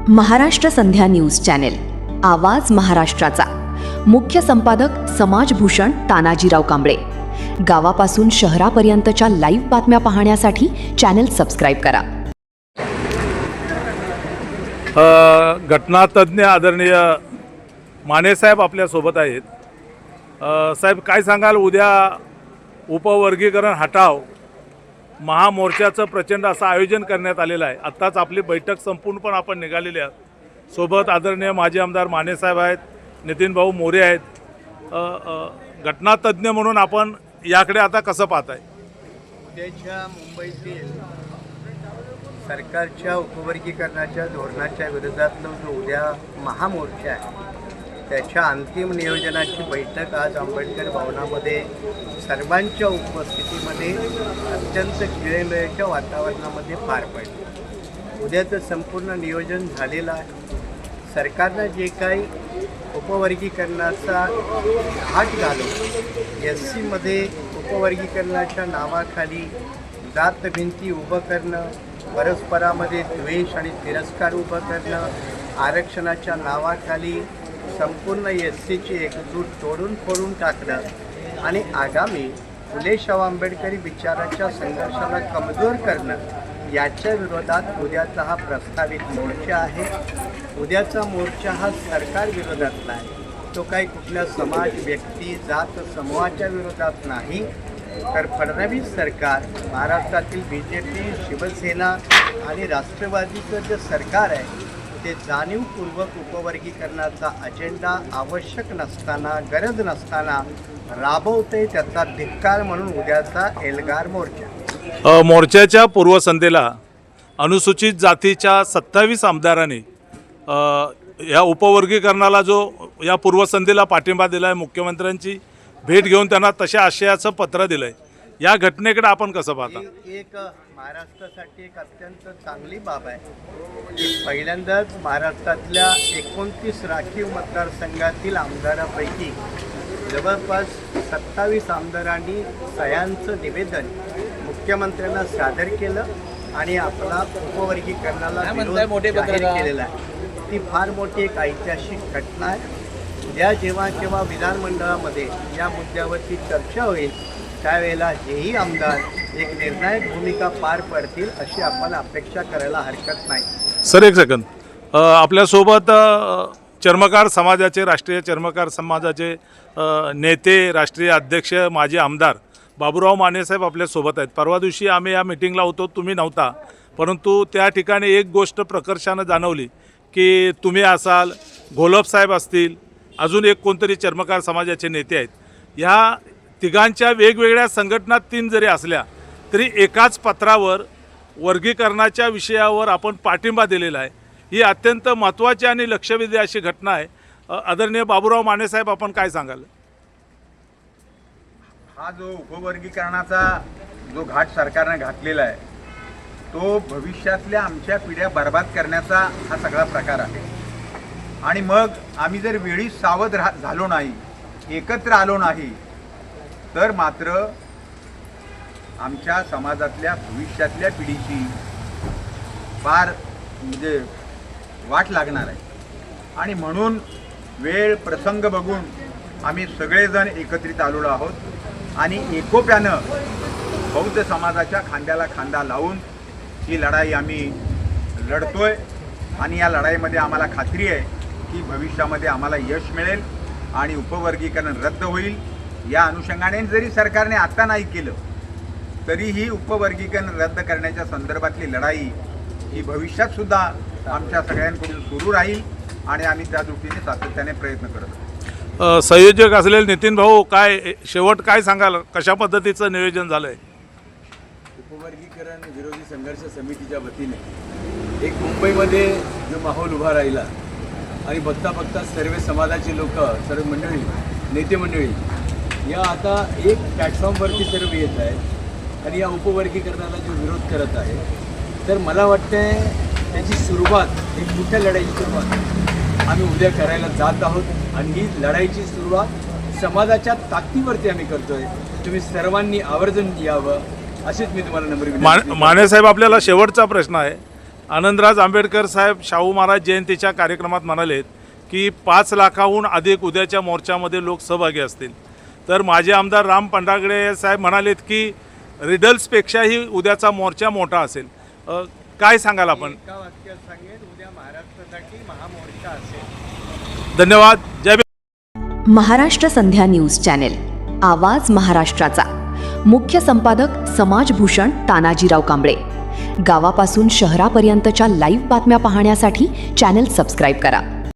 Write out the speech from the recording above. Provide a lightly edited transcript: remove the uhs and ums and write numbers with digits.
महाराष्ट्र संध्या news channel, आवाज महाराष्ट्राचा। मुख्य संपादक समाजभूषण तानाजीराव कांबळे। गावापासून शहरापर्यंतच्या लाईव्ह बातम्या पाहण्यासाठी चॅनेल सबस्क्राईब करा। घटनातज्ञ आदरणीय माने साहेब आपल्या सोबत आहेत। साहेब, काय सांगाल, उद्या उपवर्गीकरण हटाव महामोर्चाचं प्रचंड असं आयोजन करण्यात आलेलं आहे। आत्ताच आपली बैठक संपूर्ण पण आपण निघालेली आहोत। सोबत आदरणीय माजी आमदार माने साहेब आहेत, नितीन भाऊ मोरे आहेत। घटनातज्ञ म्हणून आपण याकडे आता कसं पाहताय? उद्याच्या मुंबईतील सरकारच्या उपवर्गीकरणाच्या धोरणाच्या विरोधातला जो उद्या महामोर्चा आहे, त्याच्या अंतिम नियोजनाची बैठक आज आंबेडकर भवनामध्ये सर्वांच्या उपस्थितीमध्ये अत्यंत खेळीमेळीच्या वातावरणामध्ये पार पडली। उद्याचं संपूर्ण नियोजन झालेलं आहे। सरकारनं जे काही उपवर्गीकरणाचा घाट घालून SCमध्ये उपवर्गीकरणाच्या नावाखाली जात भिंती उभं करणं, परस्परामध्ये द्वेष आणि तिरस्कार उभं करणं, आरक्षणाच्या नावाखाली संपूर्ण SCची एकजूट तोडून फोडून टाकणं आणि आगामी फुले शाहू आंबेडकरी विचाराच्या संघर्षाला कमजोर करणं, याच्या विरोधात उद्याचा हा प्रस्तावित मोर्चा आहे। उद्याचा मोर्चा हा सरकार विरोधातला आहे। तो काही कुठल्या समाज, व्यक्ती, जात समूहाच्या विरोधात नाही, तर फडणवीस सरकार, महाराष्ट्रातील BJP, शिवसेना आणि राष्ट्रवादीचं जे सरकार आहे, ते जाणीवपूर्वक उपवर्गीकरणाचा अजेंडा आवश्यक नसताना, गरज नसताना राबवते। त्याचा धिक्कार म्हणून उद्याचा एल्गार मोर्चा। मोर्चाच्या पूर्वसंध्येला अनुसूचित जातीच्या 27 आमदारांनी या उपवर्गीकरणाला जो या पूर्वसंध्येला पाठिंबा दिला आहे, मुख्यमंत्र्यांची भेट घेऊन त्यांना तशा आशयाचं पत्र दिलं आहे। या घटनेकडे आपण कसं पाहता? एक महाराष्ट्रासाठी एक अत्यंत चांगली बाब आहे की पहिल्यांदाच महाराष्ट्रातल्या 29 राखीव मतदारसंघातील आमदारापैकी जवळपास 27 आमदारांनी सह्यांचं निवेदन मुख्यमंत्र्यांना सादर केलं आणि आपला उपवर्गीकरणाला विरोध जाहीर केलेला आहे। ती फार मोठी एक ऐतिहासिक घटना आहे। उद्या जेव्हा केव्हा विधानमंडळामध्ये या मुद्द्यावरती चर्चा होईल, त्यावेळेला हेही आमदार एक निर्णायक भूमिका पार पडतील अशी आपण अपेक्षा करायला हरकत नाही। सर, एक सेकंद, आपल्यासोबत चर्मकार समाजाचे, राष्ट्रीय चर्मकार समाजाचे नेते, राष्ट्रीय अध्यक्ष, माजी आमदार बाबूराव माने साहेब आपल्यासोबत आहेत। परवा दिवशी आम्ही या मीटिंगला होतो, तुम्ही नव्हता, परंतु त्या ठिकाणी एक गोष्ट प्रकर्षानं जाणवली की तुम्ही असाल, घोलप साहेब असतील, अजून एक कोणतरी चर्मकार समाजाचे नेते आहेत। ह्या तिघांच्या वेगवेगळ्या संघटना 3 जरी असल्या तरी एकाच पत्रावर वर्गीकरणाच्या विषयावर आपण पाठिंबा दिलेला आहे। ही अत्यंत महत्त्वाची आणि लक्षवेधी अशी घटना आहे। आदरणीय बाबूराव माने साहेब, आपण काय सांगाल? हा जो उपवर्गीकरणाचा जो घाट सरकारने घातलेला आहे, तो भविष्यातल्या आमच्या पिढ्या बर्बाद करण्याचा हा सगळा प्रकार आहे। आणि मग आम्ही जर वेळी सावध झालो नाही, एकत्र आलो नाही, तर मात्र आमच्या समाजातल्या भविष्यातल्या पिढीची फार म्हणजे वाट लागणार आहे। आणि म्हणून वेळ प्रसंग बघून आम्ही सगळेजण एकत्रित आलेलो आहोत आणि एकोप्यानं बौद्ध समाजाच्या खांद्याला खांदा लावून ही लढाई आम्ही लढतोय। आणि या लढाईमध्ये आम्हाला खात्री आहे की भविष्यामध्ये आम्हाला यश मिळेल आणि उपवर्गीकरण रद्द होईल। या अनुषंगाने जरी सरकारने आता नाही केलं तरीही उपवर्गीकरण रद्द करण्याच्या संदर्भातली लढाई ही भविष्यात सुद्धा आमच्या सगळ्यांकडून सुरू राहील आणि आम्ही त्या दृष्टीने सातत्याने प्रयत्न करत आहोत। संयोजक असलेले नितीन भाऊ, काय शेवट काय सांगाल, कशा पद्धतीचं नियोजन झालं आहे? उपवर्गीकरण विरोधी संघर्ष समितीच्या वतीने एक मुंबईमध्ये जो माहोल उभा राहिला आणि बघता बघता सर्व समाजाचे लोक, सर्व मंडळी, नेते मंडळी या आता एक प्लॅटफॉर्मवरती सर्व येत आहेत आणि या उपवर्गीकरणाला जो विरोध करत आहे, तर मला वाटतंय त्याची सुरुवात, एक मोठ्या लढाईची सुरुवात आम्ही उद्या करायला जात आहोत। आणि ही लढाईची सुरुवात समाजाच्या ताकदीवरती आम्ही करतोय। तुम्ही सर्वांनी आवर्जून यावं अशीच मी तुम्हाला नम्र विनंती। माने साहेब, आपल्याला शेवटचा प्रश्न आहे आनंदराज आंबेडकर साहेब शाहू महाराज जयंतीच्या कार्यक्रमात म्हणालेत की 5 लाखाहून अधिक उद्याच्या मोर्चामध्ये लोक सहभागी असतील. तर माजी आमदार राम पंडागडे साहेब म्हणालेत की रिडल्सपेक्षाही उद्याचा मोर्चा मोठा असेल. काय सांगाल आपण? एका वाक्यात सांगेन, उद्या महाराष्ट्रासाठी महामोर्चा असेल. धन्यवाद. जय महाराष्ट्र संध्या न्यूज चॅनेल, आवाज महाराष्ट्राचा. मुख्य संपादक समाजभूषण तानाजीराव कांबळे. गावापासून शहरापर्यंतच्या लाईव्ह बातम्या पाहण्यासाठी चॅनेल सबस्क्राईब करा.